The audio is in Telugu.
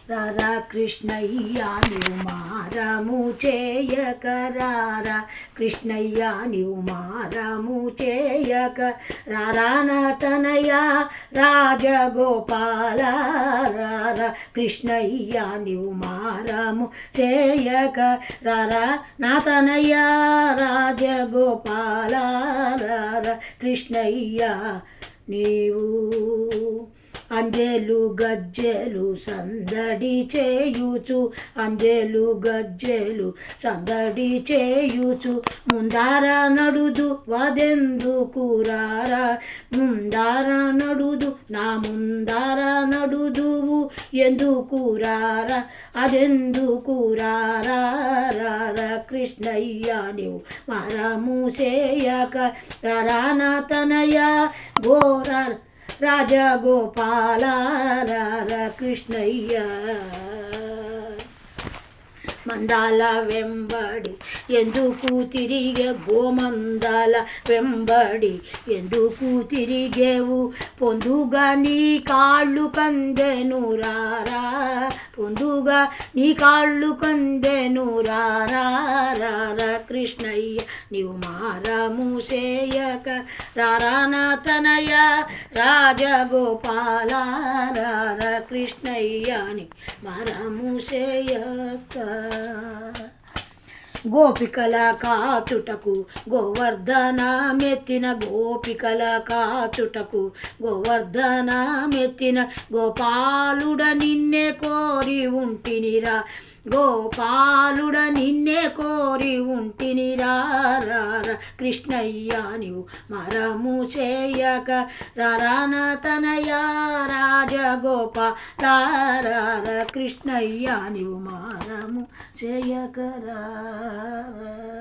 రారా కృష్ణయ్య నీవు మారము చేయక రారా కృష్ణయ్య నీవు మారము చేయక రారా నా తనయ రాజగోపాల రారా కృష్ణయ్య నీవు మారము చేయక రారా నా తనయ రాజగోపాల రారా కృష్ణయ్య నీవు అంజెలు గజ్జెలు సందడి చేయుచు అంజెలు గజ్జెలు సందడి చేయుచు ముందార నడుదు వదెందుకు రారా ముందార నడుదు నా ముందార నడుదువు ఎందుకు రారా అదెందుకు రారా రారా కృష్ణయ్య నీవు మరము చేయక రారా నా తనయ ఘోర రాజగోపాల రారా కృష్ణయ్య మందాల వెంబడి ఎందుకు తిరిగే గోమందాల వెంబడి ఎందుకు తిరిగేవు పొందుగా నీ కాళ్ళు కందెను రారా పొందుగా నీ కాళ్ళు కందెను రారా రారా కృష్ణయ్య నీవు మారము చేయక రారా నా తనయ రాజగోపాల రారా కృష్ణయ్య నీ మారము చేయక గోపికల కాచుటకు గోవర్ధన మెత్తిన గోపికల కాచుటకు గోవర్ధన మెత్తిన గోపాలుడ నిన్నే కోరి ఉంటినిరా గోపాలుడ నిన్నే కోరి ఉంటినిరా రారా కృష్ణయ్య నీవు మరము చేయక రారా నా తనయ రాజగోపాల రారా కృష్ణయ్య నీవు మరము చేయక రారా